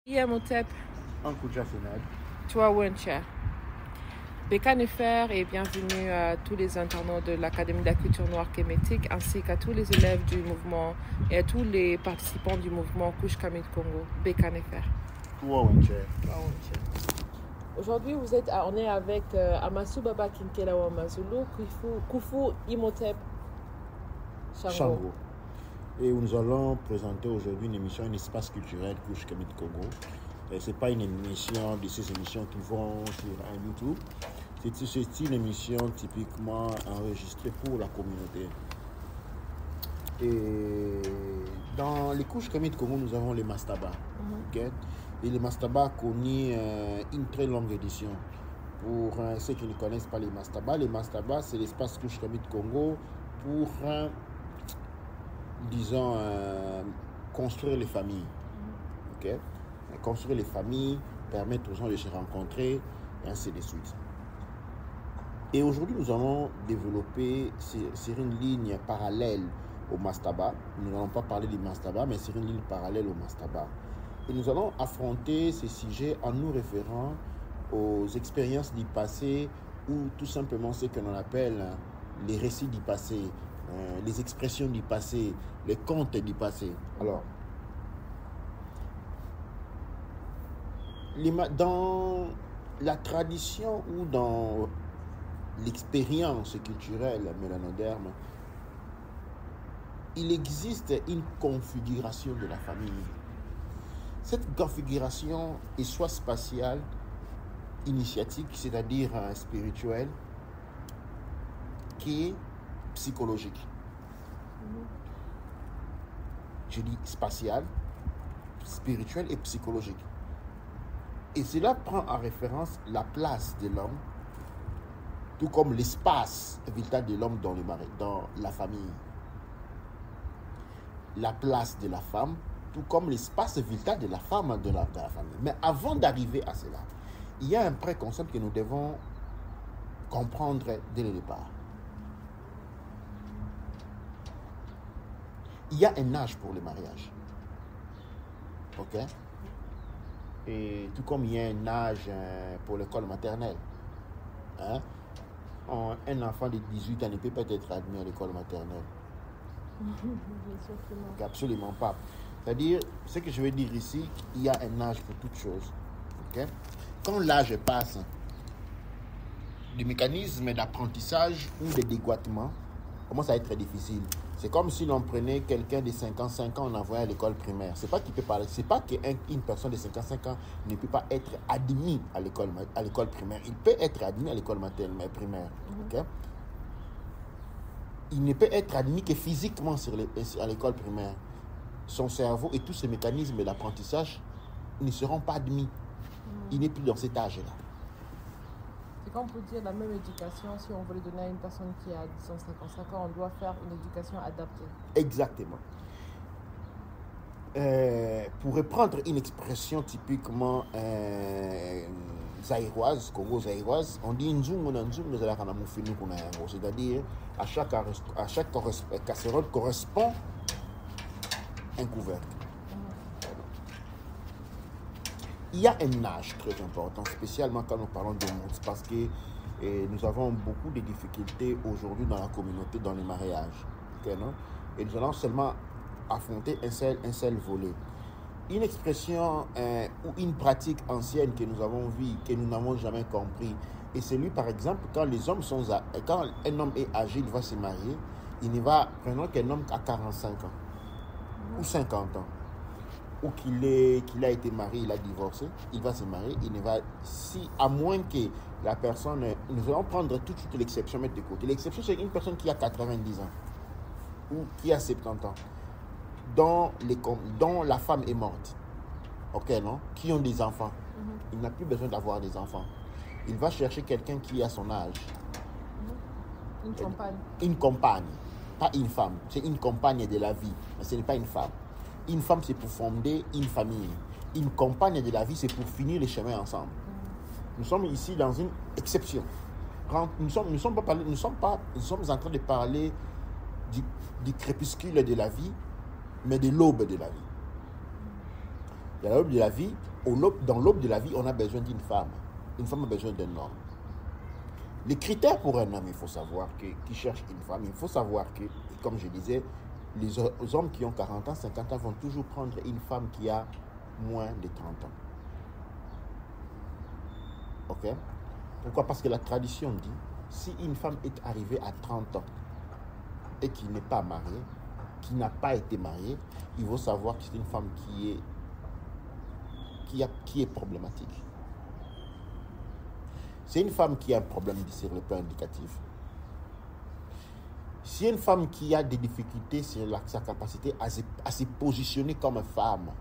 Imhotep, Uncle Jafenad. toi Wencha. Bécanefer et bienvenue à tous les internautes de l'Académie de la culture noire kémétique ainsi qu'à tous les élèves du mouvement et à tous les participants du mouvement Kush Kamit Congo. Bécanefer. Aujourd'hui, on est avec Amasu Baba Kinkelawa Mazulu, Kufu Imhotep Shango. Et nous allons présenter aujourd'hui une émission, un espace culturel Kush Kamit Congo. Ce n'est pas une émission de ces émissions qui vont sur un YouTube. C'est une émission typiquement enregistrée pour la communauté. Et dans les Kush Kamit Congo, nous avons les Mastaba. Okay? Et les Mastaba connaissent une très longue édition. Pour ceux qui ne connaissent pas les Mastaba, c'est l'espace Kush Kamit Congo pour, disons, construire les familles. Okay? Construire les familles, permettre aux gens de se rencontrer, et ainsi de suite. Et aujourd'hui, nous allons développer sur une ligne parallèle au Mastaba. Nous n'allons pas parler du Mastaba, mais sur une ligne parallèle au Mastaba. Et nous allons affronter ces sujets en nous référant aux expériences du passé ou tout simplement ce que l'on appelle les récits du passé, les expressions du passé, les contes du passé. Alors, dans la tradition ou dans l'expérience culturelle mélanoderme, il existe une configuration de la famille. Cette configuration est soit spatiale, initiatique, c'est-à-dire spirituelle, qui est psychologique. Je dis spatiale, spirituelle et psychologique. Et cela prend en référence la place de l'homme, tout comme l'espace vital de l'homme dans la famille. La place de la femme, tout comme l'espace vital de la femme de la famille. Mais avant d'arriver à cela, il y a un préconcept que nous devons comprendre dès le départ. Il y a un âge pour le mariage. OK? Et tout comme il y a un âge pour l'école maternelle. Hein? Un enfant de 18 ans ne peut pas être admis à l'école maternelle. Absolument pas. C'est-à-dire, ce que je veux dire ici, il y a un âge pour toute chose. Okay? Quand l'âge passe, le mécanisme d'apprentissage ou de dégoûtement commence à être difficile. C'est comme si l'on prenait quelqu'un de 55 ans, on l'envoyait à l'école primaire. C'est pas qu'il peut parler, c'est pas qu'une personne de 55 ans ne peut pas être admise à l'école primaire. Il peut être admis à l'école maternelle primaire. Okay? Il ne peut être admis que physiquement à l'école primaire. Son cerveau et tous ces mécanismes d'apprentissage ne seront pas admis. Il n'est plus dans cet âge-là. C'est comme pour dire la même éducation, si on veut le donner à une personne qui a 55 ans, on doit faire une éducation adaptée. Exactement. Pour reprendre une expression typiquement zaïroise, congo-zaïroise, on dit c'est-à-dire à chaque casserole correspond un couvercle. Il y a un âge très important, spécialement quand nous parlons de monde, parce que nous avons beaucoup de difficultés aujourd'hui dans la communauté, dans les mariages. Okay, non? Et nous allons seulement affronter un seul volet. Une expression ou une pratique ancienne que nous avons vue, que nous n'avons jamais compris, et c'est lui, par exemple, quand un homme est âgé, il va se marier, prenons qu'un homme a 45 ans ou 50 ans, ou qu'il a été marié, il a divorcé, il va se marier, à moins que la personne, nous allons prendre tout de suite l'exception, mettre de côté. L'exception, c'est une personne qui a 90 ans, ou qui a 70 ans, dont la femme est morte, ok, non? Qui ont des enfants. Il n'a plus besoin d'avoir des enfants. Il va chercher quelqu'un qui a son âge. Une compagne. Une compagne, pas une femme. C'est une compagne de la vie, mais ce n'est pas une femme. Une femme, c'est pour fonder une famille. Une compagne de la vie, c'est pour finir les chemins ensemble. Nous sommes ici dans une exception. Nous sommes en train de parler du crépuscule de la vie, mais de l'aube de la vie. Dans l'aube de la vie, dans l'aube de la vie, on a besoin d'une femme. Une femme a besoin d'un homme. Les critères pour un homme, il faut savoir qui cherche une femme, il faut savoir que, comme je disais, les hommes qui ont 40 ans, 50 ans vont toujours prendre une femme qui a moins de 30 ans. Ok? Pourquoi? Parce que la tradition dit, si une femme est arrivée à 30 ans et qui n'est pas mariée, qui n'a pas été mariée, il faut savoir que c'est une femme qui est problématique. C'est une femme qui a un problème sur le plan indicatif. C'est une femme qui a des difficultés sur sa capacité à se positionner comme femme.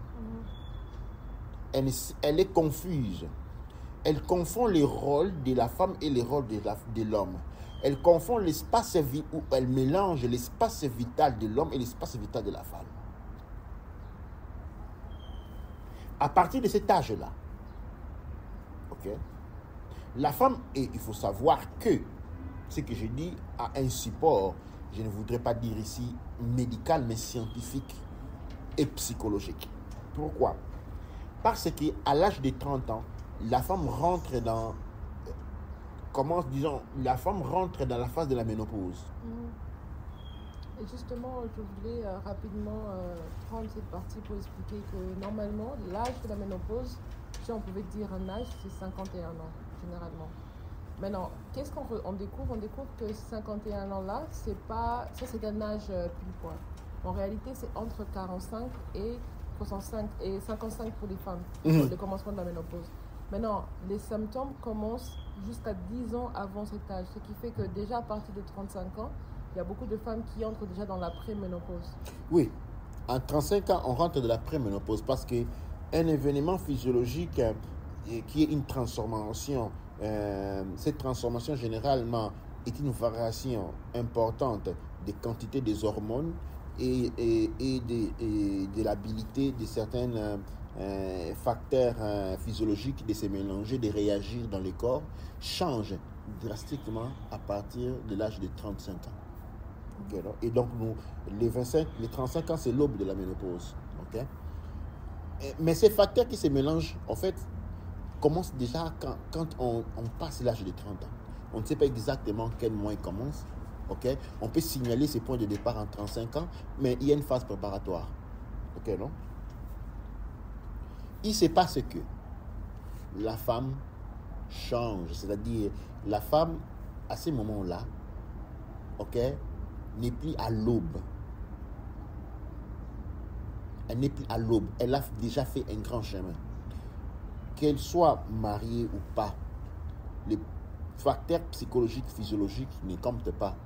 Elle est confuse. Elle confond les rôles de la femme et les rôles de l'homme. Elle confond l'espace où elle mélange l'espace vital de l'homme et l'espace vital de la femme. À partir de cet âge-là, ok, la femme, et il faut savoir que ce que je dis a un support, je ne voudrais pas dire ici médical, mais scientifique et psychologique. Pourquoi? Parce qu'à l'âge de 30 ans, la femme rentre dans, la femme rentre dans la phase de la ménopause. Et justement, je voulais rapidement prendre cette partie pour expliquer que normalement, l'âge de la ménopause, si on pouvait dire un âge, c'est 51 ans, généralement. Maintenant, qu'est-ce qu'on découvre? On découvre que 51 ans-là, c'est un âge pile poil. En réalité, c'est entre 45 et 65 et 55 pour les femmes, le commencement de la ménopause. Maintenant, les symptômes commencent jusqu'à 10 ans avant cet âge, ce qui fait que déjà à partir de 35 ans, il y a beaucoup de femmes qui entrent déjà dans la préménopause. Oui, en 35 ans, on rentre dans la préménopause parce qu'un événement physiologique qui est une transformation, cette transformation généralement est une variation importante des quantités des hormones et de l'habilité de certains facteurs physiologiques de se mélanger, de réagir dans le corps, change drastiquement à partir de l'âge de 35 ans. Okay, et donc, les 35 ans, c'est l'aube de la ménopause. Okay? Mais ces facteurs qui se mélangent, en fait, commencent déjà quand on passe l'âge de 30 ans. On ne sait pas exactement quel mois il commence. Okay? On peut signaler ces points de départ en 35 ans, mais il y a une phase préparatoire. Ok, non? Il se passe que la femme change, c'est-à-dire la femme, à ce moment-là, ok, n'est plus à l'aube. Elle n'est plus à l'aube. Elle a déjà fait un grand chemin. Qu'elle soit mariée ou pas, les facteurs psychologiques, physiologiques ne comptent pas.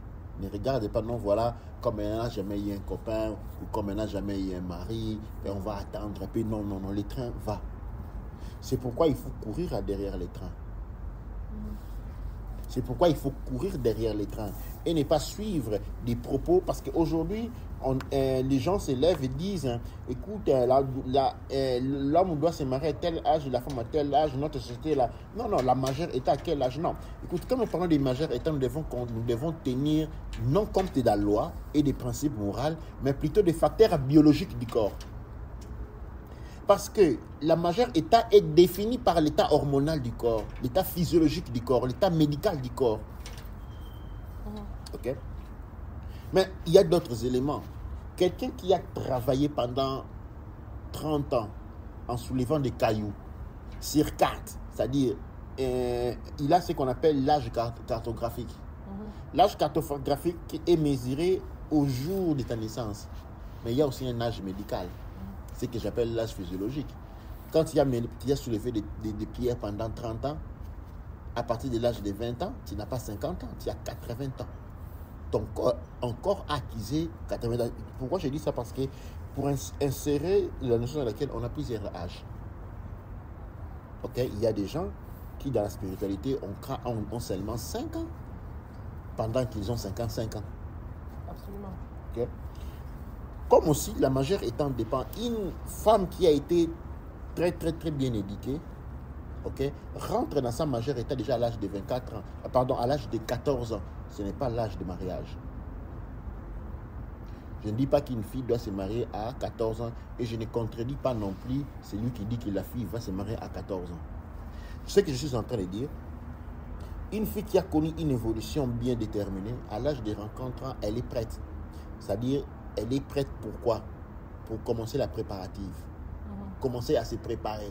Ne regarde pas, non, voilà, comme elle n'a jamais eu un copain ou comme elle n'a jamais eu un mari, et on va attendre un peu. Non, non, non, le train va. C'est pourquoi il faut courir derrière les trains. C'est pourquoi il faut courir derrière les trains et ne pas suivre des propos, parce qu'aujourd'hui, les gens se lèvent et disent, écoute, l'homme doit se marier à tel âge, la femme à tel âge, notre société là. Non, non, la majeure est à quel âge? Non. Écoute, quand nous parlons des majeurs états, nous devons tenir non compte de la loi et des principes moraux, mais plutôt des facteurs biologiques du corps. Parce que la majeure état est définie par l'état hormonal du corps, l'état physiologique du corps, l'état médical du corps. Ok? Mais il y a d'autres éléments. Quelqu'un qui a travaillé pendant 30 ans en soulevant des cailloux, sur 4, c'est-à-dire il a ce qu'on appelle l'âge cartographique. L'âge cartographique est mesuré au jour de ta naissance. Mais il y a aussi un âge médical. C'est ce que j'appelle l'âge physiologique. Quand tu as soulevé des pierres pendant 30 ans, à partir de l'âge de 20 ans, tu n'as pas 50 ans, tu as 80 ans. Ton corps a acquis 80 ans. Pourquoi je dis ça? Parce que pour insérer la notion dans laquelle on a plusieurs âges. Okay? Il y a des gens qui, dans la spiritualité, ont seulement 5 ans, pendant qu'ils ont 55 ans. Absolument. Okay? Comme aussi, la majeure étant dépend, une femme qui a été très, très, très bien éduquée, okay, rentre dans sa majeure état déjà à l'âge de 24 ans, à l'âge de 14 ans. Ce n'est pas l'âge de mariage. Je ne dis pas qu'une fille doit se marier à 14 ans et je ne contredis pas non plus celui qui dit que la fille va se marier à 14 ans. Ce que je suis en train de dire, une fille qui a connu une évolution bien déterminée, à l'âge des rencontres, elle est prête. C'est-à-dire, elle est prête pour quoi? Pour commencer la préparative. Commencer à se préparer.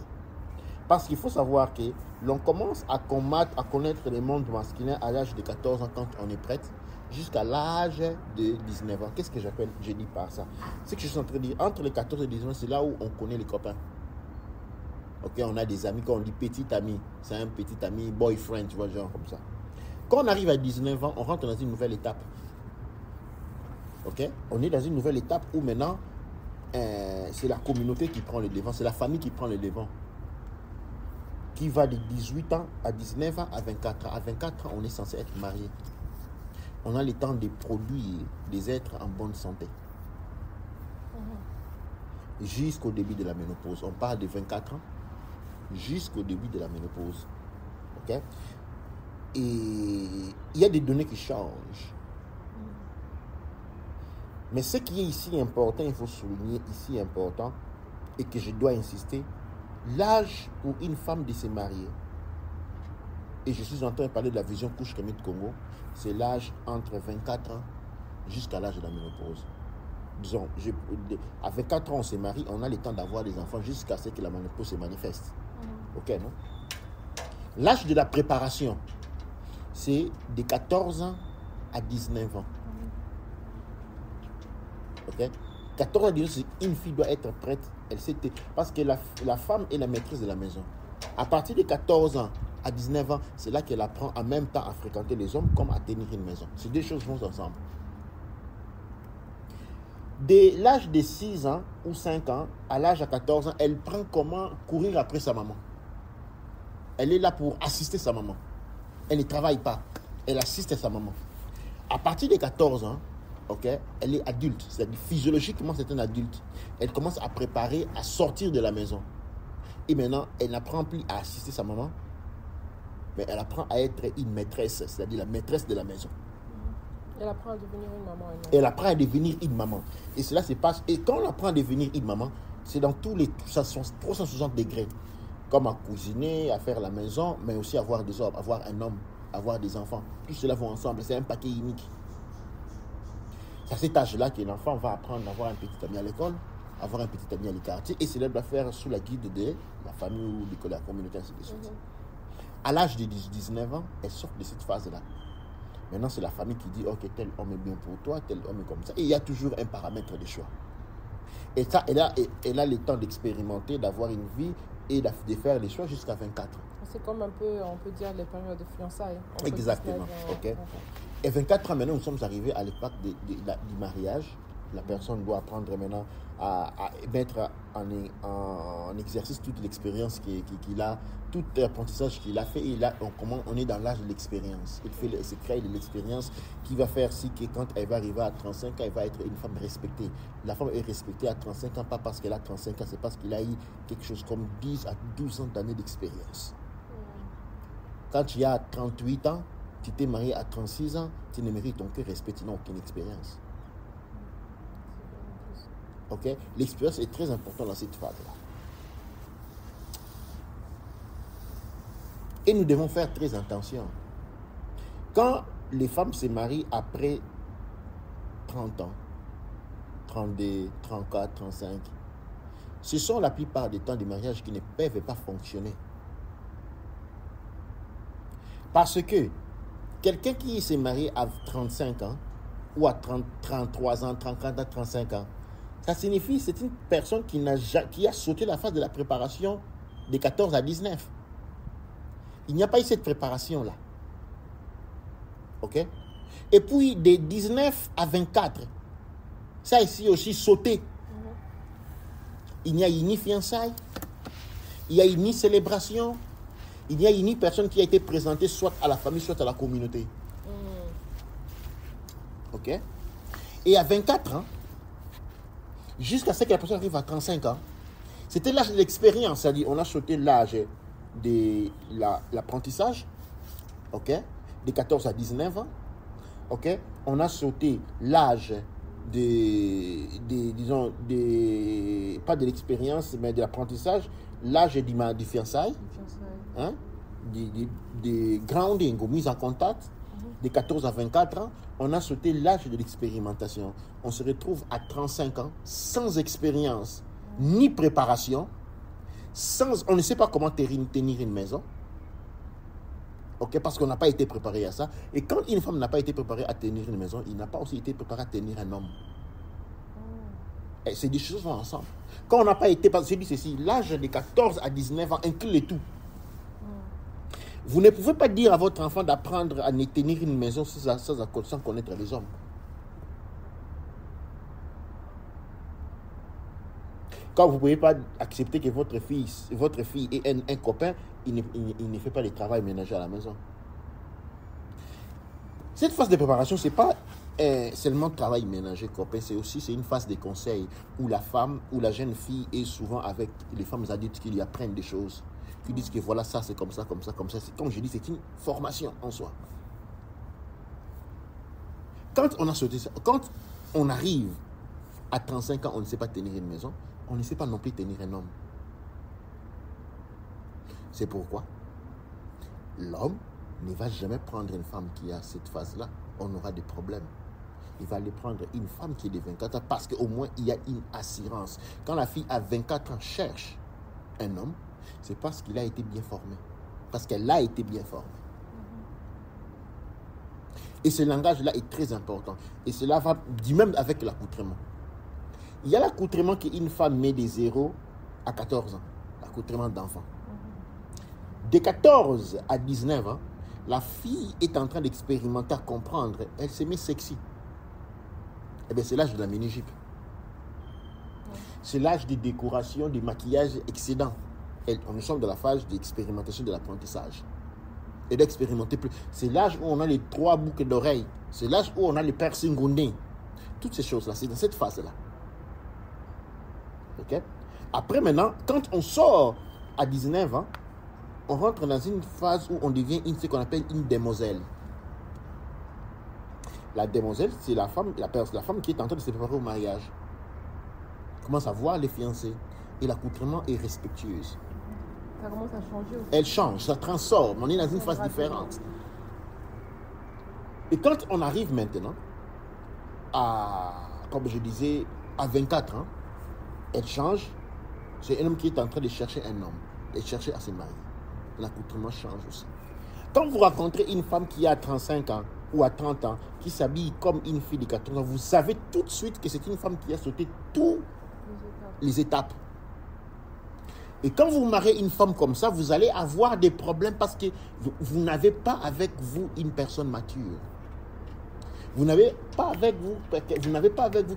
Parce qu'il faut savoir que l'on commence à connaître le monde masculin à l'âge de 14 ans quand on est prête, jusqu'à l'âge de 19 ans. Qu'est-ce que je dis par ça? C'est que je suis en train de dire, entre les 14 et 19 ans, c'est là où on connaît les copains. Ok, on a des amis, quand on dit petit ami, c'est un petit ami, boyfriend, tu vois, genre comme ça. Quand on arrive à 19 ans, on rentre dans une nouvelle étape. Ok, on est dans une nouvelle étape où maintenant, c'est la communauté qui prend le devant, c'est la famille qui prend le devant. Qui va de 18 ans à 19 ans à 24 ans. À 24 ans, on est censé être marié. On a le temps de produire des êtres en bonne santé. Jusqu'au début de la ménopause. On parle de 24 ans jusqu'au début de la ménopause. Ok? Et il y a des données qui changent. Mais ce qui est ici important, il faut souligner ici important, et que je dois insister, l'âge pour une femme de se marier, et je suis en train de parler de la vision couche Kemet Congo, c'est l'âge entre 24 ans jusqu'à l'âge de la ménopause. Disons, à 24 ans, on se marie, on a le temps d'avoir des enfants jusqu'à ce que la ménopause se manifeste. Ok, non? L'âge de la préparation, c'est de 14 ans à 19 ans. Ok? 14 ans à 19 ans, une fille doit être prête. Parce que la femme est la maîtresse de la maison. À partir de 14 ans à 19 ans, c'est là qu'elle apprend en même temps à fréquenter les hommes comme à tenir une maison. Ces deux choses vont ensemble. Dès l'âge de 6 ans ou 5 ans, à l'âge de 14 ans, elle prend comment courir après sa maman. Elle est là pour assister sa maman. Elle ne travaille pas. Elle assiste sa maman. À partir de 14 ans, okay, elle est adulte. C'est-à-dire physiologiquement, c'est un adulte. Elle commence à préparer à sortir de la maison. Et maintenant, elle n'apprend plus à assister sa maman, mais elle apprend à être une maîtresse, c'est-à-dire la maîtresse de la maison. Elle apprend à devenir une maman. Elle apprend à devenir une maman. Et cela se passe. Et quand on apprend à devenir une maman, c'est dans tous les 360 degrés. Comme à cuisiner, à faire la maison, mais aussi avoir des hommes, avoir un homme, avoir des enfants. Tout cela va ensemble. C'est un paquet unique. C'est à cet âge-là que l'enfant va apprendre à avoir un petit ami à l'école, avoir un petit ami à l'écartier, et cela doit faire sous la guide de la famille ou de la communauté, ainsi de suite. À l'âge de 19 ans, elle sort de cette phase-là. Maintenant, c'est la famille qui dit, ok, tel homme est bien pour toi, tel homme est comme ça. Et il y a toujours un paramètre de choix. Et ça, elle a le temps d'expérimenter, d'avoir une vie et de faire les choix jusqu'à 24 ans. C'est comme un peu, on peut dire, les périodes de fiançailles. Exactement. Ok. Et 24 ans, maintenant, nous sommes arrivés à l'époque du mariage. La personne doit apprendre maintenant à mettre en exercice toute l'expérience qu'il a, tout l'apprentissage qu'il a fait. Et là, on est dans l'âge de l'expérience. Il se crée de l'expérience qui va faire si que quand elle va arriver à 35 ans, elle va être une femme respectée. La femme est respectée à 35 ans, pas parce qu'elle a 35 ans, c'est parce qu'il a eu quelque chose comme 10 à 12 ans d'années d'expérience. Quand tu as 38 ans, tu t'es marié à 36 ans, tu ne mérites aucun respect, tu n'as aucune expérience. Ok? L'expérience est très importante dans cette phase-là. Et nous devons faire très attention. Quand les femmes se marient après 30 ans, 32, 34, 35, ce sont la plupart des temps des mariages qui ne peuvent pas fonctionner. Parce que quelqu'un qui s'est marié à 35 ans, ou à 33 ans, 34 ans, 35 ans, ça signifie que c'est une personne qui a sauté la phase de la préparation de 14 à 19. Il n'y a pas eu cette préparation-là. Ok? Et puis, de 19 à 24, ça ici aussi sauté. Il n'y a eu ni fiançailles, il n'y a eu ni célébration, il n'y a eu ni personne qui a été présentée soit à la famille, soit à la communauté. Ok? Et à 24 ans, jusqu'à ce que la personne arrive à 35 ans, c'était l'âge de l'expérience, c'est-à-dire on a sauté l'âge de l'apprentissage, ok, de 14 à 19 ans, ok, on a sauté l'âge disons, pas de l'expérience, mais de l'apprentissage, l'âge du fiançailles, hein, des grounding ou mise en contact, de 14 à 24 ans, on a sauté l'âge de l'expérimentation. On se retrouve à 35 ans, sans expérience, ni préparation, on ne sait pas comment tenir une maison. Okay, parce qu'on n'a pas été préparé à ça. Et quand une femme n'a pas été préparée à tenir une maison, il n'a pas aussi été préparé à tenir un homme. Et ces deux choses vont ensemble. Quand on n'a pas été, parce que je dis ceci, l'âge de 14 à 19 ans inclut le tout. Vous ne pouvez pas dire à votre enfant d'apprendre à tenir une maison sans connaître les hommes. Quand vous ne pouvez pas accepter que votre fille ait un copain, il ne fait pas le travail ménager à la maison. Cette phase de préparation, ce n'est pas seulement travail ménager copain, c'est une phase de conseil où la femme, où la jeune fille est souvent avec les femmes adultes qui lui apprennent des choses, qui disent que voilà, ça c'est comme ça, comme ça, comme ça. Comme je dis, c'est une formation en soi. Quand on arrive à 35 ans, on ne sait pas tenir une maison, on ne sait pas non plus tenir un homme. C'est pourquoi l'homme ne va jamais prendre une femme qui a cette phase-là. On aura des problèmes. Il va aller prendre une femme qui est de 24 ans parce qu'au moins il y a une assurance. Quand la fille à 24 ans cherche un homme, c'est parce qu'il a été bien formé. Parce qu'elle a été bien formée. Et ce langage-là est très important. Et cela va du même avec l'accoutrement. Il y a l'accoutrement qu'une femme met de 0 à 14 ans. L'accoutrement d'enfant. De 14 à 19 ans, la fille est en train d'expérimenter, à comprendre. Elle se met sexy. Eh bien, c'est l'âge de la mini-jupe. C'est l'âge de décoration, de maquillage excédent. Nous sommes dans la phase d'expérimentation de l'apprentissage. Et d'expérimenter plus. C'est l'âge où on a les 3 boucles d'oreilles. C'est l'âge où on a les piercings au nez. Toutes ces choses-là, c'est dans cette phase-là. Ok? Après, maintenant, quand on sort à 19 ans, on rentre dans une phase où on devient ce qu'on appelle une demoiselle. La demoiselle, c'est la femme qui est en train de se préparer au mariage. Elle commence à voir les fiancés. Et l'accoutrement est respectueuse. Ça commence à changer aussi. Elle change, ça transforme. On est dans une phase différente. Et quand on arrive maintenant comme je disais, à 24 ans, elle change. C'est un homme qui est en train de chercher un homme. Et chercher à se marier. L'accoutrement change aussi. Quand vous rencontrez une femme qui a 35 ans ou à 30 ans, qui s'habille comme une fille de 14 ans, vous savez tout de suite que c'est une femme qui a sauté toutes les étapes. Et quand vous mariez une femme comme ça, vous allez avoir des problèmes parce que vous n'avez pas avec vous une personne mature. Vous n'avez pas avec vous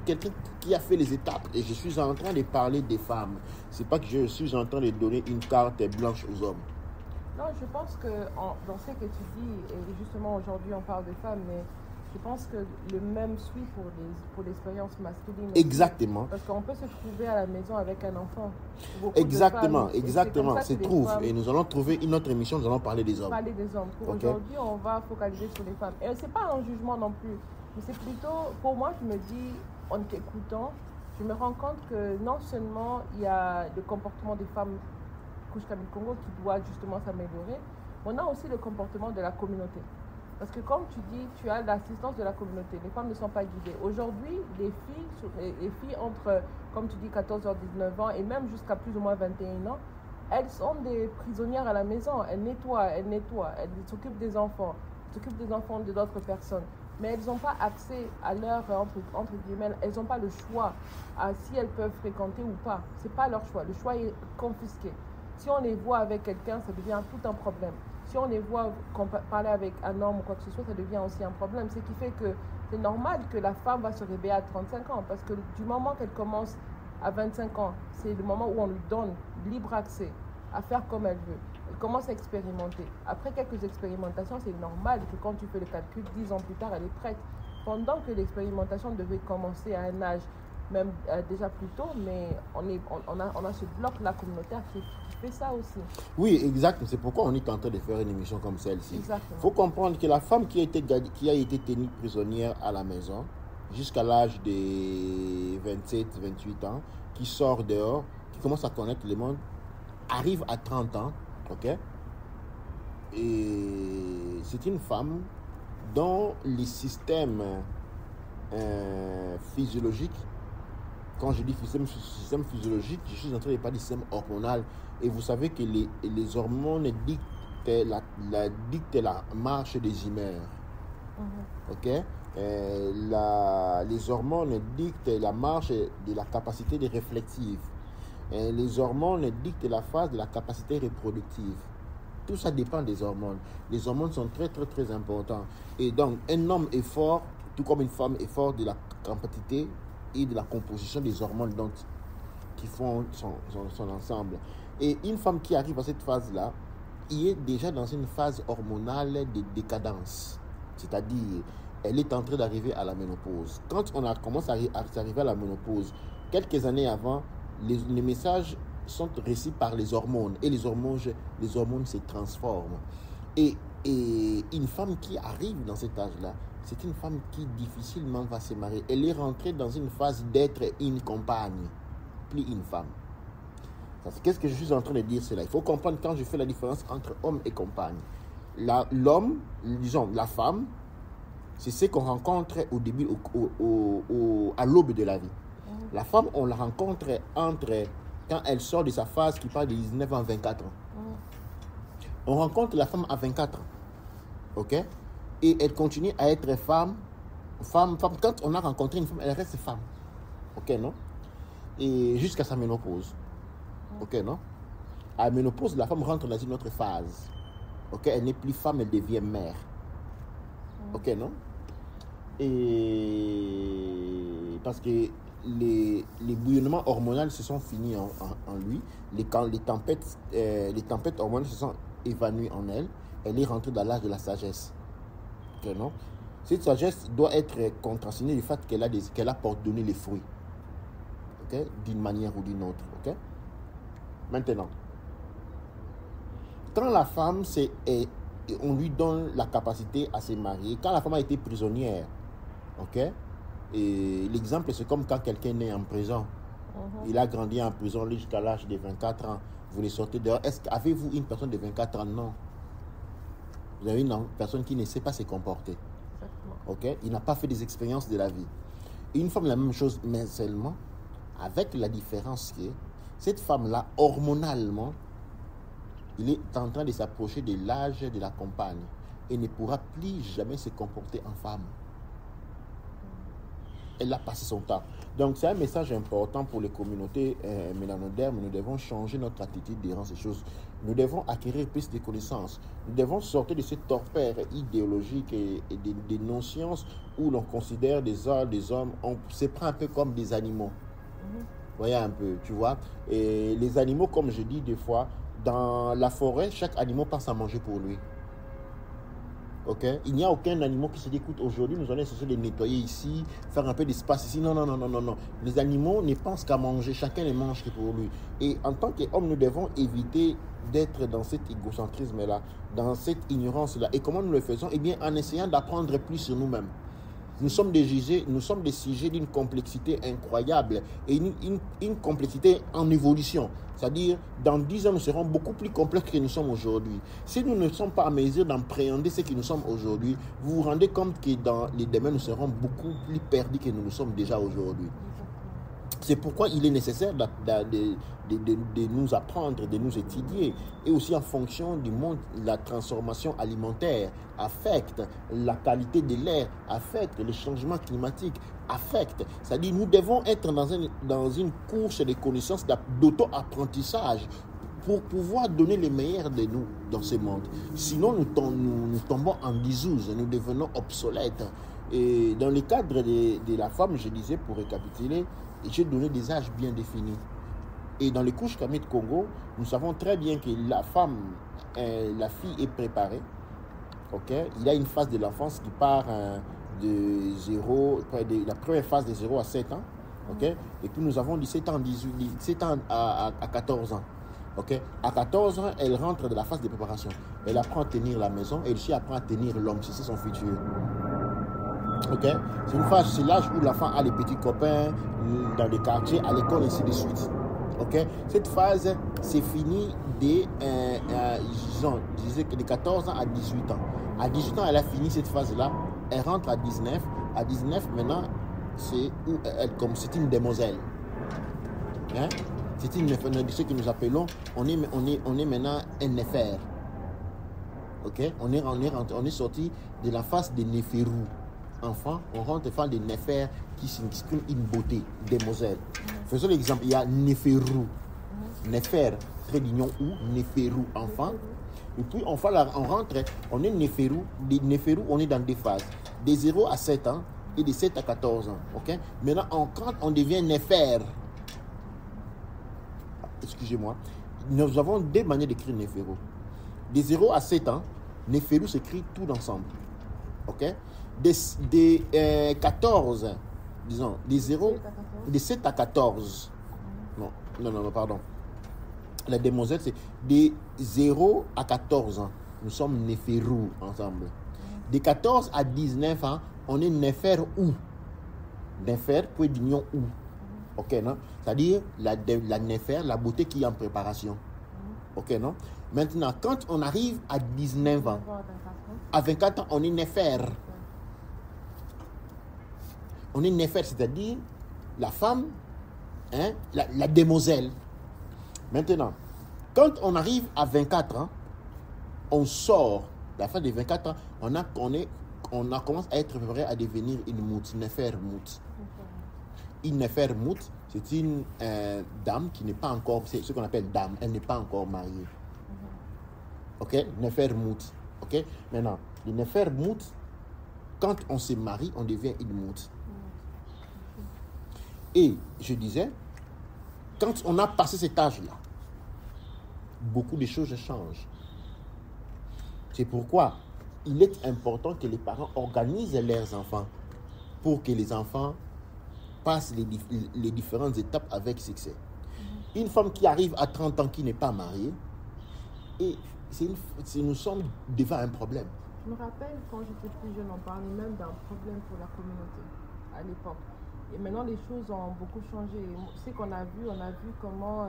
quelqu'un qui a fait les étapes. Et je suis en train de parler des femmes. C'est pas que je suis en train de donner une carte blanche aux hommes. Non, je pense que dans ce que tu dis, et justement aujourd'hui on parle des femmes, mais je pense que le même suit pour l'expérience masculine. Exactement. Parce qu'on peut se trouver à la maison avec un enfant. Exactement. C'est trouve. Et nous allons trouver une autre émission, nous allons parler des hommes. Parler des hommes. Pour aujourd'hui, on va focaliser sur les femmes. Et ce n'est pas un jugement non plus. Mais c'est plutôt, pour moi, je me dis, en t'écoutant, je me rends compte que non seulement il y a le comportement des femmes Couche-Cabine Congo qui doit justement s'améliorer, on a aussi le comportement de la communauté. Parce que comme tu dis, tu as l'assistance de la communauté. Les femmes ne sont pas guidées. Aujourd'hui, les filles entre, comme tu dis, 14 ans, 19 ans et même jusqu'à plus ou moins 21 ans, elles sont des prisonnières à la maison. Elles nettoient, elles s'occupent des enfants, de d'autres personnes. Mais elles n'ont pas accès à leur, entre guillemets, elles n'ont pas le choix à si elles peuvent fréquenter ou pas. Ce n'est pas leur choix. Le choix est confisqué. Si on les voit avec quelqu'un, ça devient tout un problème. Si on les voit parler avec un homme ou quoi que ce soit, ça devient aussi un problème. Ce qui fait que c'est normal que la femme va se réveiller à 35 ans. Parce que du moment qu'elle commence à 25 ans, c'est le moment où on lui donne libre accès à faire comme elle veut. Elle commence à expérimenter. Après quelques expérimentations, c'est normal que quand tu fais le calcul, 10 ans plus tard, elle est prête. Pendant que l'expérimentation devait commencer à un âge même déjà plus tôt, mais on a ce bloc-là communautaire qui fait ça aussi. Oui, exact. C'est pourquoi on est en train de faire une émission comme celle-ci. Il faut comprendre que la femme qui a été tenue prisonnière à la maison, jusqu'à l'âge de 27, 28 ans, qui sort dehors, qui commence à connaître le monde, arrive à 30 ans, ok? Et c'est une femme dont les systèmes physiologiques, quand je dis système physiologique, je suis en train de parler du système hormonal. Et vous savez que les hormones dictent la marche des humeurs. Ok? Les hormones dictent la marche de la capacité de réflexive. Les hormones dictent la phase de la capacité reproductive. Tout ça dépend des hormones. Les hormones sont très, très, très importants. Et donc, un homme est fort, tout comme une femme est forte de la capacité et de la composition des hormones donc, qui font son ensemble. Et une femme qui arrive à cette phase-là, il est déjà dans une phase hormonale de décadence. C'est-à-dire, elle est en train d'arriver à la ménopause. Quand on commence à arriver à la ménopause, quelques années avant, les messages sont reçus par les hormones. Et les hormones se transforment. Et une femme qui arrive dans cet âge-là, c'est une femme qui difficilement va se marier. Elle est rentrée dans une phase d'être une compagne, plus une femme. Qu'est-ce que je suis en train de dire cela? Il faut comprendre quand je fais la différence entre homme et compagne. L'homme, disons la femme, c'est ce qu'on rencontre au début, à l'aube de la vie. La femme, on la rencontre quand elle sort de sa phase qui parle de 19 ans à 24 ans. On rencontre la femme à 24 ans. Ok? Et elle continue à être femme. Quand on a rencontré une femme, elle reste femme. Ok, non? Et jusqu'à sa ménopause. Ok, non? À la ménopause, la femme rentre dans une autre phase. Ok? Elle n'est plus femme, elle devient mère. Ok, non? Et parce que les bouillonnements hormonaux se sont finis en lui. Les tempêtes hormonales se sont évanouies en elle. Elle est rentrée dans l'âge de la sagesse. Okay, non? Cette sagesse doit être contrastée du fait qu'elle a donné les fruits. Okay? D'une manière ou d'une autre. Okay? Maintenant, quand la femme, on lui donne la capacité à se marier, quand la femme a été prisonnière, ok? Et l'exemple, c'est comme quand quelqu'un est en prison. Il a grandi en prison jusqu'à l'âge de 24 ans. Vous le sortez dehors. Avez-vous une personne de 24 ans? Non. Vous avez une personne qui ne sait pas se comporter. Ok? Il n'a pas fait des expériences de la vie. Et une femme, la même chose, mais seulement avec la différence qui est, cette femme-là, hormonalement, il est en train de s'approcher de l'âge de la compagne et ne pourra plus jamais se comporter en femme. Elle a passé son temps. Donc, c'est un message important pour les communautés mélanodermes. Nous devons changer notre attitude durant ces choses. Nous devons acquérir plus de connaissances. Nous devons sortir de cette torpeur idéologique et des non-sciences où l'on considère des hommes, on se prend un peu comme des animaux. Voyez un peu, tu vois. Et les animaux, comme je dis des fois, dans la forêt, chaque animal pense à manger pour lui. Ok? Il n'y a aucun animal qui se dit, écoute, aujourd'hui, nous allons essayer de nettoyer ici, faire un peu d'espace ici. Non. Les animaux ne pensent qu'à manger. Chacun ne mange que pour lui. Et en tant qu'homme, nous devons éviter d'être dans cet égocentrisme-là, dans cette ignorance-là. Et comment nous le faisons? Eh bien, en essayant d'apprendre plus sur nous-mêmes. Nous sommes des sujets d'une complexité incroyable et une complexité en évolution. C'est-à-dire, dans 10 ans, nous serons beaucoup plus complexes que nous sommes aujourd'hui. Si nous ne sommes pas en mesure d'appréhender ce que nous sommes aujourd'hui, vous vous rendez compte que dans les domaines, nous serons beaucoup plus perdus que nous le sommes déjà aujourd'hui. C'est pourquoi il est nécessaire de nous apprendre, de nous étudier. Et aussi en fonction du monde, la transformation alimentaire affecte la qualité de l'air, affecte le changement climatique, affecte. C'est-à-dire nous devons être dans une course de connaissances d'auto-apprentissage pour pouvoir donner le meilleur de nous dans ce monde. Sinon, nous tombons en désuse, nous devenons obsolètes. Et dans le cadre de la femme, je disais, pour récapituler, j'ai donné des âges bien définis. Et dans les couches Kami de Congo, nous savons très bien que la fille est préparée. Okay? Il y a une phase de l'enfance qui part la première phase de 0 à 7 ans. Okay? Et puis nous avons 17 ans à 14 ans. Okay? À 14 ans, elle rentre dans la phase de préparation. Elle apprend à tenir la maison et elle aussi apprend à tenir l'homme. C'est son futur. Ok? C'est une phase, c'est l'âge où l'enfant a les petits copains dans les quartiers, à l'école, ainsi de suite. Ok? Cette phase, c'est fini de 14 ans à 18 ans. À 18 ans, elle a fini cette phase-là. Elle rentre à 19. À 19, maintenant, c'est une demoiselle. Hein? C'est ce que nous appelons, on est maintenant un néphère. Ok? On est sorti de la phase des néphérous. Enfant, on rentre dans des néphères qui signifient une beauté, demoiselle. Faisons l'exemple, il y a néphérou. Néphère, trait d'union ou néphérou, enfant. Et puis on rentre, on est néphérou. Des néphérous, on est dans des phases. De 0 à 7 ans et de 7 à 14 ans. Ok? Maintenant, quand on devient néphère, excusez-moi, nous avons deux manières d'écrire néphérou. De 0 à 7 ans, néphérou s'écrit tout ensemble. Ok? De 14, disons, de 7 à 14. Non, pardon. La demoiselle, c'est de 0 à 14 ans. Nous sommes néphérou ensemble. De 14 à 19 ans, on est néphère ou. Néphère, point d'union ou. Ok, non? C'est-à-dire la néphère, la beauté qui est en préparation. Ok, non? Maintenant, quand on arrive à 19 ans, à 24 ans, on est néphère. On est néphère, c'est-à-dire la femme, hein, la demoiselle. Maintenant, quand on arrive à 24 ans, on sort. À la fin des 24 ans, on a commencé à être préparé à devenir une mout, néphère mout. Une néphère mout, c'est une dame qui n'est pas encore, c'est ce qu'on appelle dame, elle n'est pas encore mariée. Ok, néphère mout. Ok, maintenant, les néphères mout, quand on se marie, on devient une mout. Et je disais, quand on a passé cet âge-là, beaucoup de choses changent. C'est pourquoi il est important que les parents organisent leurs enfants pour que les enfants passent les différentes étapes avec succès. Une femme qui arrive à 30 ans qui n'est pas mariée, et nous sommes devant un problème. Je me rappelle quand j'étais plus jeune, on parlait même d'un problème pour la communauté à l'époque. Et maintenant, les choses ont beaucoup changé. Ce qu'on a vu comment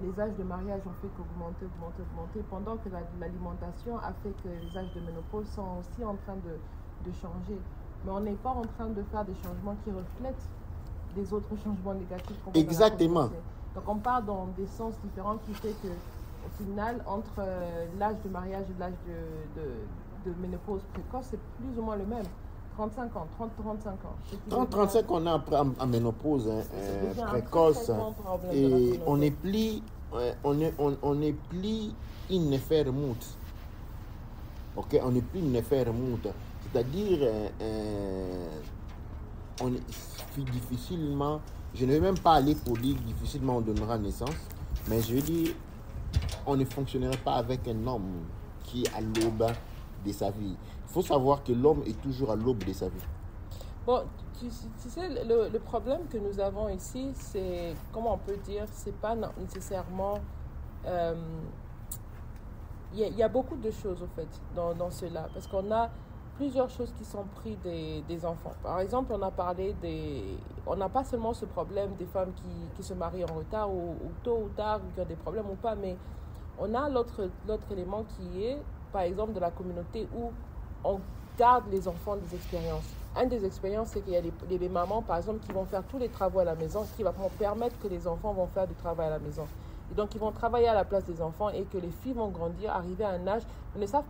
les âges de mariage ont fait qu'augmenter, pendant que l'alimentation a fait que les âges de ménopause sont aussi en train de changer. Mais on n'est pas en train de faire des changements qui reflètent des autres changements négatifs. Exactement. Donc on part dans des sens différents qui fait que au final, entre l'âge de mariage et l'âge de ménopause précoce, c'est plus ou moins le même. 35 ans, 30-35 ans. 30-35 on a en ménopause précoce et on n'est plus une néphère moute. Ok, on n'est plus une néphère moute. C'est-à-dire, on est difficilement, je ne vais même pas aller pour dire difficilement on donnera naissance, mais je veux dire, on ne fonctionnerait pas avec un homme qui est à l'aube de sa vie. Il faut savoir que l'homme est toujours à l'aube de sa vie. Bon, tu sais, le problème que nous avons ici, c'est, comment on peut dire, c'est pas nécessairement... Il y a beaucoup de choses, au fait, dans cela. Parce qu'on a plusieurs choses qui sont prises des enfants. Par exemple, on n'a pas seulement ce problème des femmes qui se marient en retard ou tôt ou tard, qui ont des problèmes ou pas, mais on a l'autre élément qui est, par exemple, de la communauté où on garde les enfants des expériences. Une des expériences, c'est qu'il y a des mamans, par exemple, qui vont faire tous les travaux à la maison, qui vont permettre que les enfants vont faire du travail à la maison. Et donc, ils vont travailler à la place des enfants et que les filles vont grandir, arriver à un âge où ne savent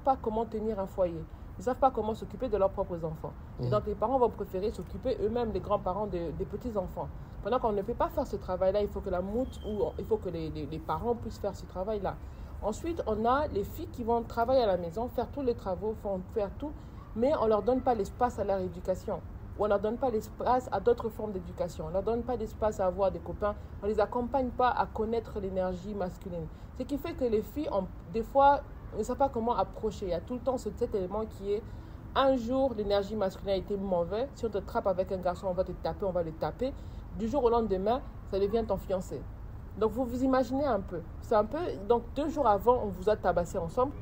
pas comment tenir un foyer. Ils ne savent pas comment s'occuper de leurs propres enfants. Et donc, les parents vont préférer s'occuper eux-mêmes, les grands-parents, des petits-enfants. Pendant qu'on ne peut pas faire ce travail-là, il faut que il faut que les parents puissent faire ce travail-là. Ensuite, on a les filles qui vont travailler à la maison, faire tous les travaux, faire tout, mais on ne leur donne pas l'espace à leur éducation. Ou on ne leur donne pas l'espace à d'autres formes d'éducation. On ne leur donne pas l'espace à avoir des copains. On ne les accompagne pas à connaître l'énergie masculine. Ce qui fait que les filles, des fois, ne savent pas comment approcher. Il y a tout le temps cet élément qui est, un jour, l'énergie masculine a été mauvaise. Si on te trappe avec un garçon, on va te taper, on va le taper. Du jour au lendemain, ça devient ton fiancé. Donc, vous vous imaginez un peu. C'est un peu, donc 2 jours avant, on vous a tabassé ensemble.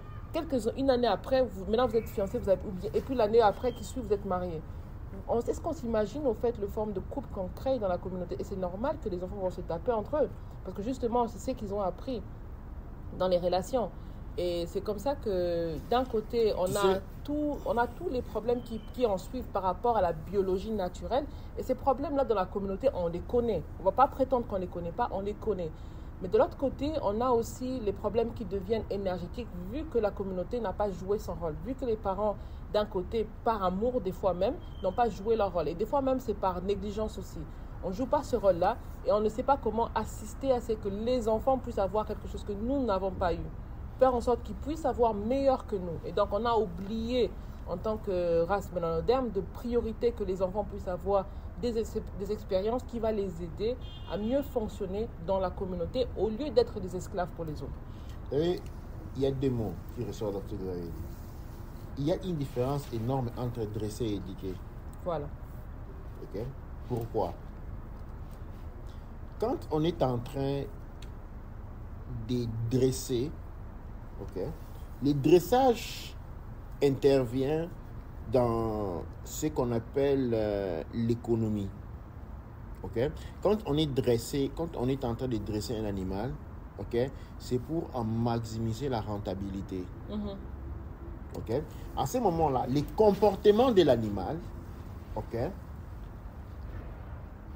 une année après, maintenant vous êtes fiancés, vous avez oublié, et puis l'année après qui suit, vous êtes mariés. Est-ce qu'on s'imagine au fait le forme de couple qu'on crée dans la communauté? Et c'est normal que les enfants vont se taper entre eux, parce que justement, c'est ce qu'ils ont appris dans les relations. Et c'est comme ça que d'un côté, on a tous les problèmes qui en suivent par rapport à la biologie naturelle. Et ces problèmes-là dans la communauté, on les connaît. On ne va pas prétendre qu'on ne les connaît pas, on les connaît. Mais de l'autre côté, on a aussi les problèmes qui deviennent énergétiques vu que la communauté n'a pas joué son rôle. Vu que les parents, d'un côté, par amour des fois même, n'ont pas joué leur rôle. Et des fois même, c'est par négligence aussi. On ne joue pas ce rôle-là et on ne sait pas comment assister à ce que les enfants puissent avoir quelque chose que nous n'avons pas eu. Faire en sorte qu'ils puissent avoir meilleur que nous. Et donc, on a oublié, en tant que race mélanoderme, de priorité que les enfants puissent avoir des expériences qui vont les aider à mieux fonctionner dans la communauté au lieu d'être des esclaves pour les autres. Et il y a deux mots qui ressortent dans ce que vous avez dit. Il y a une différence énorme entre dresser et éduquer. Voilà. Ok? Pourquoi? Quand on est en train de dresser, ok, le dressage intervient dans ce qu'on appelle l'économie. Ok? Quand on est en train de dresser un animal, ok, c'est pour en maximiser la rentabilité. Ok? À ce moment-là, les comportements de l'animal, ok,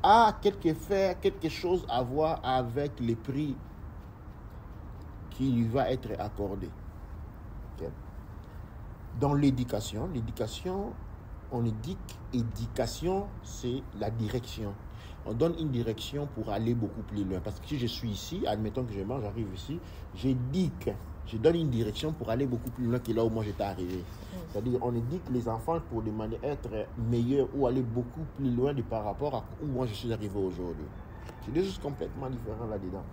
a quelque chose à voir avec les prix qui lui va être accordé. Okay. Dans l'éducation, on éducation, c'est la direction. On donne une direction pour aller beaucoup plus loin. Parce que si je suis ici, admettons que je mange, j'arrive ici, j'éduque. Je donne une direction pour aller beaucoup plus loin que là où moi j'étais arrivé. C'est-à-dire, on éduque les enfants pour demander être meilleurs ou aller beaucoup plus loin par rapport à où moi je suis arrivé aujourd'hui. C'est des choses complètement différentes là-dedans.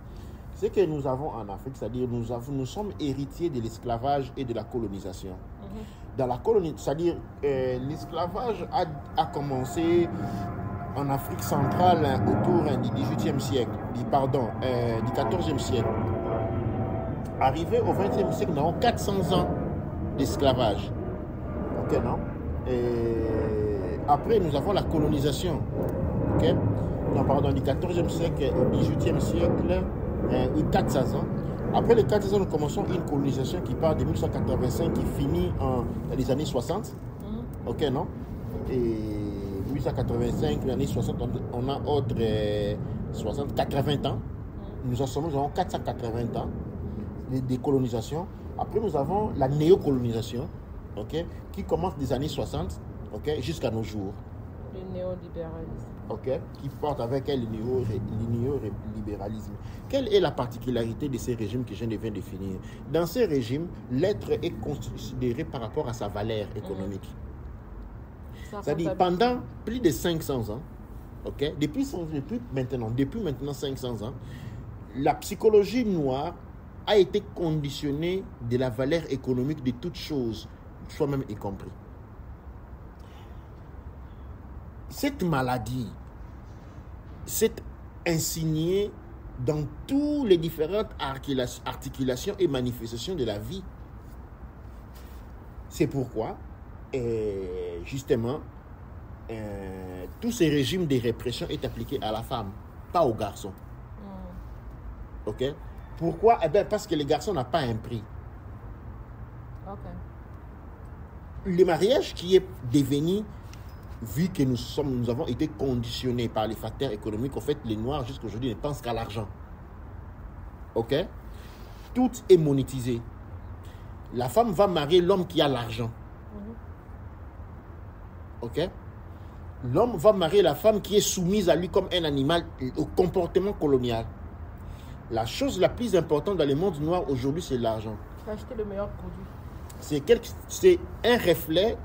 Ce que nous avons en Afrique, c'est-à-dire nous sommes héritiers de l'esclavage et de la colonisation. Dans la c'est-à-dire l'esclavage a commencé en Afrique centrale autour du 18e siècle, du 14e siècle. Arrivé au 20e siècle, nous avons 400 ans d'esclavage. Ok, non? Et après, nous avons la colonisation. Ok? Non, pardon, du 14e siècle au 18e siècle, 400 ans. Après les 400 ans, nous commençons une colonisation qui part de 1885, qui finit dans les années 60. Ok, non? Et 1885, les années 60, on a autre 80 ans. Nous avons 480 ans de décolonisation. Après, nous avons la néocolonisation, ok, qui commence des années 60, ok, jusqu'à nos jours. Le néolibéralisme. Ok, qui porte avec elle le néolibéralisme. Quelle est la particularité de ces régimes que je viens de définir? Dans ces régimes, l'être est considéré par rapport à sa valeur économique. C'est-à-dire, pendant plus de 500 ans, ok, depuis maintenant 500 ans, la psychologie noire a été conditionnée de la valeur économique de toutes choses, soi-même y compris. Cette maladie s'est insignée dans toutes les différentes articulations et manifestations de la vie. C'est pourquoi, justement, tous ces régimes de répression est appliqué à la femme, pas aux garçons. Ok? Pourquoi? Eh bien, parce que les garçons n'ont pas un prix. Okay. Le mariage qui est devenu, vu que nous avons été conditionnés par les facteurs économiques, en fait, les Noirs jusqu'à aujourd'hui ne pensent qu'à l'argent. Ok? Tout est monétisé. La femme va marier l'homme qui a l'argent. Ok? L'homme va marier la femme qui est soumise à lui comme un animal au comportement colonial. La chose la plus importante dans le monde noir aujourd'hui, c'est l'argent. C'est acheter le meilleur produit. C'est un reflet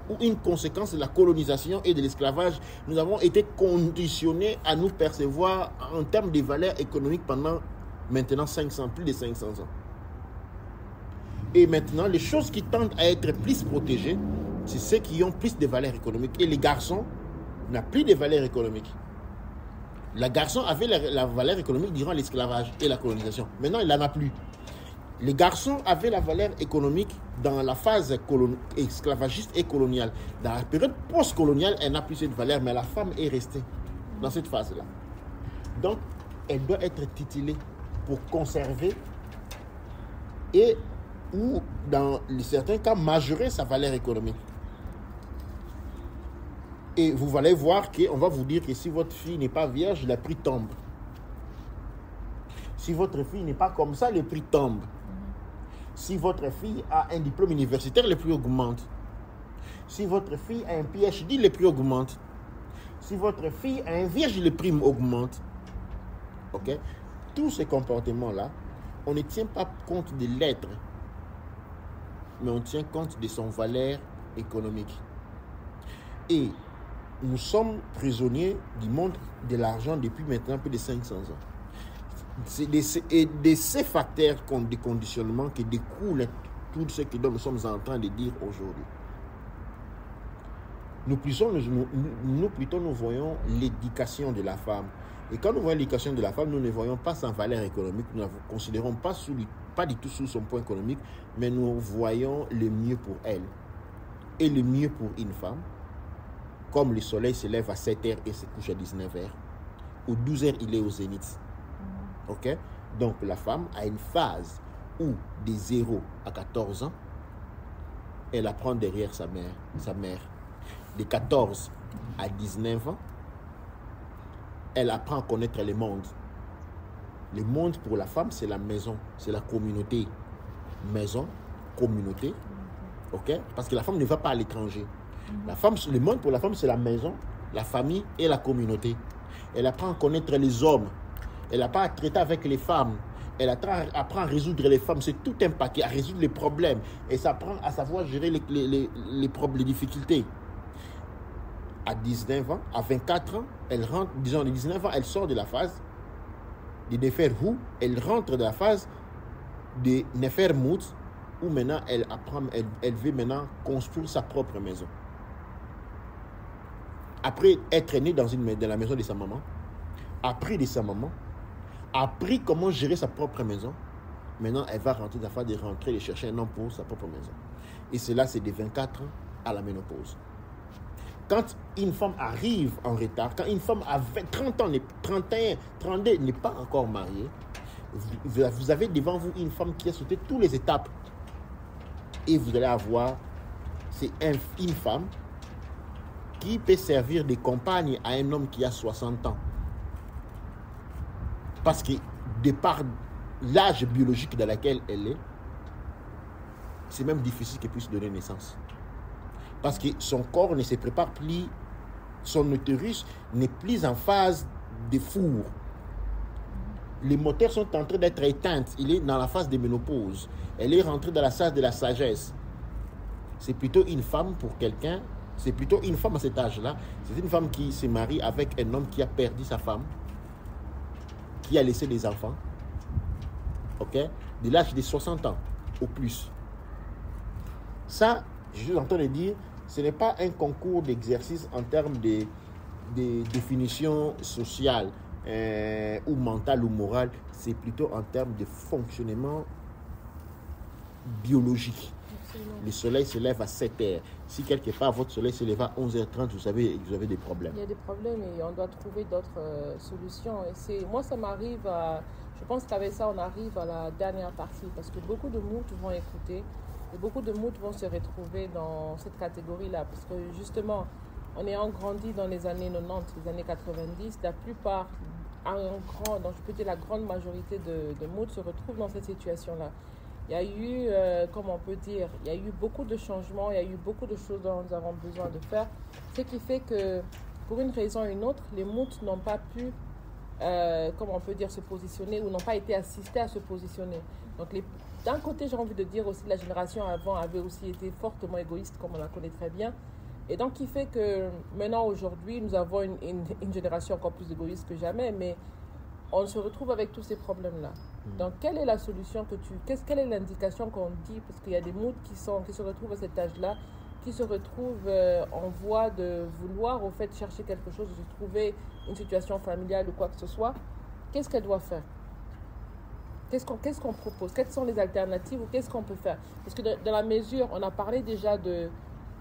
ou une conséquence de la colonisation et de l'esclavage. Nous avons été conditionnés à nous percevoir en termes de valeurs économiques pendant maintenant plus de 500 ans. Et maintenant, les choses qui tendent à être plus protégées, c'est ceux qui ont plus de valeurs économiques. Et les garçons n'ont plus de valeurs économiques. Le garçon avait la valeur économique durant l'esclavage et la colonisation. Maintenant, il n'en a plus. Les garçons avaient la valeur économique dans la phase esclavagiste et coloniale. Dans la période post-coloniale, elle n'a plus cette valeur, mais la femme est restée dans cette phase-là. Donc, elle doit être titillée pour conserver et ou, dans certains cas, majorer sa valeur économique. Et vous allez voir qu'on va vous dire que si votre fille n'est pas vierge, le prix tombe. Si votre fille n'est pas comme ça, le prix tombe. Si votre fille a un diplôme universitaire, le prix augmente. Si votre fille a un PhD, le prix augmente. Si votre fille a un vierge, le prix augmente. Ok? Tous ces comportements-là, on ne tient pas compte de l'être, mais on tient compte de son valeur économique. Et nous sommes prisonniers du monde de l'argent depuis maintenant plus de 500 ans. C'est de ces facteurs de conditionnement qui découlent tout ce que nous sommes en train de dire aujourd'hui. Nous voyons l'éducation de la femme. Et quand nous voyons l'éducation de la femme, nous ne voyons pas sa valeur économique, nous ne la considérons pas du tout sous son point économique, mais nous voyons le mieux pour elle. Et le mieux pour une femme, comme le soleil se lève à 7h et se couche à 19h, ou 12h il est au zénith. Ok? Donc la femme a une phase où de 0 à 14 ans, elle apprend derrière sa mère. De 14 à 19 ans, elle apprend à connaître le monde. Le monde pour la femme, c'est la maison, c'est la communauté. Maison, communauté, ok? Parce que la femme ne va pas à l'étranger. Le monde pour la femme, c'est la maison, la famille et la communauté. Elle apprend à connaître les hommes. Elle apprend à traiter avec les femmes. Elle apprend à résoudre les femmes. C'est tout un paquet, à résoudre les problèmes. Et ça apprend à savoir gérer les difficultés. À 19 ans, à 24 ans, elle rentre, disons, à 19 ans, elle sort de la phase de Neferhou, elle rentre dans la phase de Nefermout, où maintenant elle veut maintenant construire sa propre maison. Après être née dans la maison de sa maman, appris de sa maman, appris comment gérer sa propre maison, maintenant elle va rentrer dans la phase de rentrer et chercher un homme pour sa propre maison. Et cela, c'est de 24 ans à la ménopause. Quand une femme arrive en retard, quand une femme a 30 ans, 31, 32, n'est pas encore mariée, vous avez devant vous une femme qui a sauté toutes les étapes. Et vous allez avoir, c'est une femme qui peut servir de compagne à un homme qui a 60 ans. Parce que, de par l'âge biologique dans lequel elle est, c'est même difficile qu'elle puisse donner naissance. Parce que son corps ne se prépare plus, son utérus n'est plus en phase de four. Les moteurs sont en train d'être éteints. Il est dans la phase de ménopause. Elle est rentrée dans la phase de la sagesse. C'est plutôt une femme pour quelqu'un, c'est plutôt une femme à cet âge-là. C'est une femme qui se marie avec un homme qui a perdu sa femme, qui a laissé des enfants, ok, de l'âge de 60 ans au plus. Ça, je suis en train de dire, ce n'est pas un concours d'exercice en termes de définition sociale ou mentale ou morale, c'est plutôt en termes de fonctionnement biologique. Absolument. Le soleil se lève à 7h. Si quelque part votre soleil se lève à 11h30, vous savez, vous avez des problèmes. Il y a des problèmes et on doit trouver d'autres solutions. Et moi, ça m'arrive à... Je pense qu'avec ça, on arrive à la dernière partie parce que beaucoup de moutes vont écouter. Et beaucoup de moutes vont se retrouver dans cette catégorie-là. Parce que justement, on ayant grandi dans les années 90, les années 90, la plupart, donc je peux dire la grande majorité de moutes se retrouvent dans cette situation-là. Il y a eu, comment on peut dire, il y a eu beaucoup de changements, il y a eu beaucoup de choses dont nous avons besoin de faire. Ce qui fait que, pour une raison ou une autre, les moutes n'ont pas pu, comment on peut dire, se positionner ou n'ont pas été assistés à se positionner. Donc, d'un côté, j'ai envie de dire aussi que la génération avant avait aussi été fortement égoïste, comme on la connaît très bien. Et donc, qui fait que maintenant, aujourd'hui, nous avons une génération encore plus égoïste que jamais, mais on se retrouve avec tous ces problèmes-là. Donc, quelle est la solution quelle est l'indication qu'on dit? Parce qu'il y a des moutes qui se retrouvent à cet âge-là, qui se retrouvent en voie de vouloir, au fait, chercher quelque chose, de trouver une situation familiale ou quoi que ce soit. Qu'est-ce qu'elle doit faire? Qu'est-ce qu'on propose? Quelles sont les alternatives ou qu'est-ce qu'on peut faire? Parce que dans la mesure, on a parlé déjà de,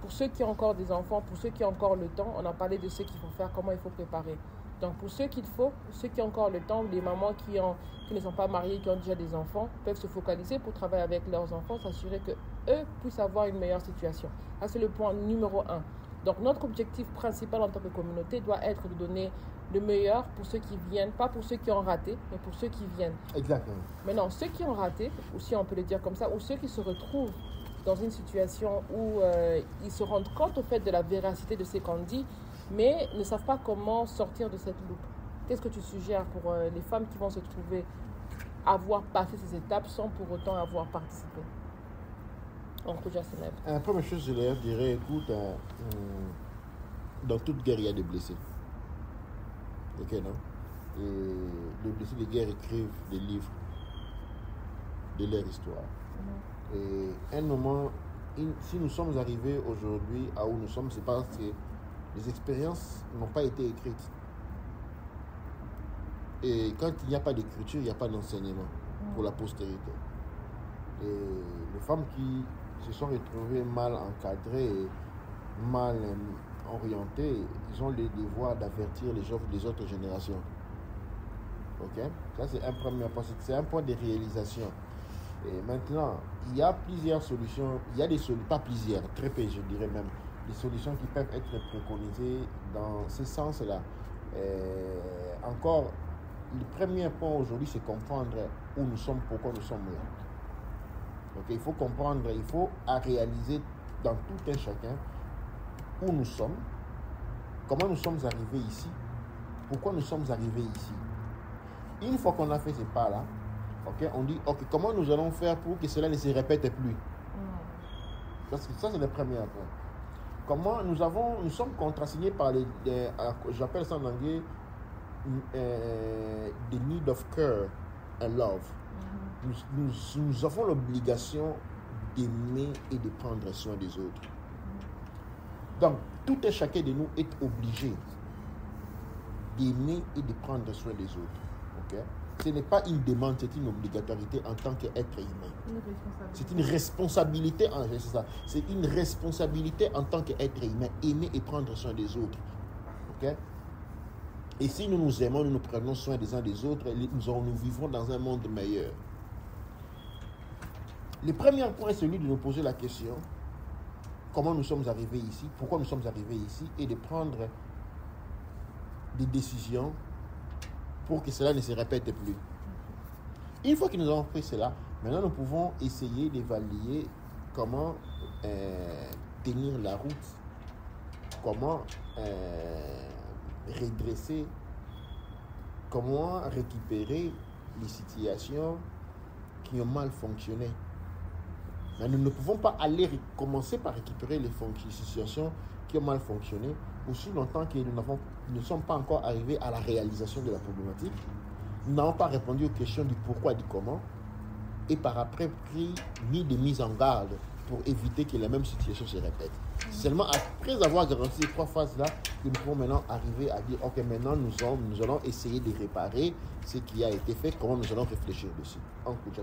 pour ceux qui ont encore des enfants, pour ceux qui ont encore le temps, on a parlé de ce qu'il faut faire, comment il faut préparer. Donc pour ceux qu'il faut, ceux qui ont encore le temps, les mamans qui ne sont pas mariées, qui ont déjà des enfants, peuvent se focaliser pour travailler avec leurs enfants, s'assurer qu'eux puissent avoir une meilleure situation. Ça, c'est le point numéro 1. Donc notre objectif principal en tant que communauté doit être de donner le meilleur pour ceux qui viennent, pas pour ceux qui ont raté, mais pour ceux qui viennent. Exactement. Maintenant, ceux qui ont raté, ou si on peut le dire comme ça, ou ceux qui se retrouvent dans une situation où ils se rendent compte au fait de la véracité de ce qu'on dit, mais ne savent pas comment sortir de cette loupe. Qu'est-ce que tu suggères pour les femmes qui vont se trouver avoir passé ces étapes sans pour autant avoir participé? Oncle Jasseneb. La première chose, je leur dirais, écoute, dans toute guerre, il y a des blessés. Ok, non? Et les blessés de guerre écrivent des livres de leur histoire. Et à un moment, si nous sommes arrivés aujourd'hui à où nous sommes, c'est parce que les expériences n'ont pas été écrites. Et quand il n'y a pas d'écriture, il n'y a pas d'enseignement pour la postérité. Et les femmes qui se sont retrouvées mal encadrées et mal orientées, ils ont le devoir d'avertir les autres générations. Ok? Ça, c'est un premier point. C'est un point de réalisation. Et maintenant, il y a plusieurs solutions. Il y a des solutions, pas plusieurs, très peu, je dirais même, des solutions qui peuvent être préconisées dans ce sens-là. Encore, le premier point aujourd'hui, c'est comprendre où nous sommes, pourquoi nous sommes là. Donc, il faut comprendre, il faut réaliser dans tout un chacun où nous sommes, comment nous sommes arrivés ici, pourquoi nous sommes arrivés ici. Une fois qu'on a fait ces pas-là, okay, on dit, ok, comment nous allons faire pour que cela ne se répète plus? Parce que ça, c'est le premier point. Comment nous sommes contrasignés par j'appelle ça en anglais, the need of care and love. Nous avons l'obligation d'aimer et de prendre soin des autres. Donc, tout et chacun de nous est obligé d'aimer et de prendre soin des autres. Okay? Ce n'est pas une demande, c'est une obligatorité en tant qu'être humain. C'est une responsabilité, c'est une responsabilité en tant qu'être humain, aimer et prendre soin des autres. Okay? Et si nous nous aimons, nous nous prenons soin des uns des autres, nous vivrons dans un monde meilleur. Le premier point est celui de nous poser la question, comment nous sommes arrivés ici, pourquoi nous sommes arrivés ici, et de prendre des décisions pour que cela ne se répète plus. Une fois que nous avons fait cela, maintenant nous pouvons essayer d'évaluer comment tenir la route, comment redresser, comment récupérer les situations qui ont mal fonctionné. Mais nous ne pouvons pas commencer par récupérer les situations qui ont mal fonctionné aussi longtemps que nous ne sommes pas encore arrivés à la réalisation de la problématique. Nous n'avons pas répondu aux questions du pourquoi et du comment, et par après mis des mises en garde pour éviter que la même situation se répète. C'est seulement après avoir garanti ces trois phases-là que nous pouvons maintenant arriver à dire, ok, maintenant nous allons essayer de réparer ce qui a été fait, comment nous allons réfléchir dessus. En coup de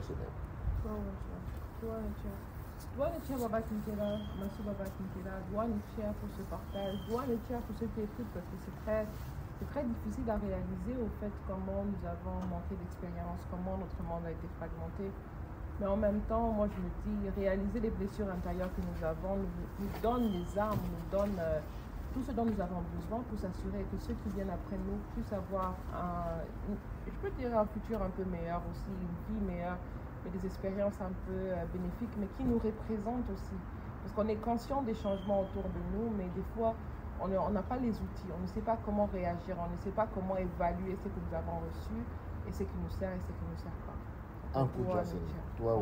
Douane Baba Kinkela, Massou Baba Kinkela, douane Tia pour ce partage, douane Tia pour ceux qui écoutent, parce que c'est très difficile à réaliser au fait comment nous avons manqué d'expérience, comment notre monde a été fragmenté. Mais en même temps, moi je me dis, réaliser les blessures intérieures que nous avons nous donne les armes, nous donne tout ce dont nous avons besoin pour s'assurer que ceux qui viennent après nous puissent avoir je peux dire un futur un peu meilleur aussi, une vie meilleure, et des expériences un peu bénéfiques, mais qui nous représentent aussi. Parce qu'on est conscient des changements autour de nous, mais des fois, on n'a pas les outils, on ne sait pas comment réagir, on ne sait pas comment évaluer ce que nous avons reçu, et ce qui nous sert et ce qui ne nous sert pas. Un coup de toi,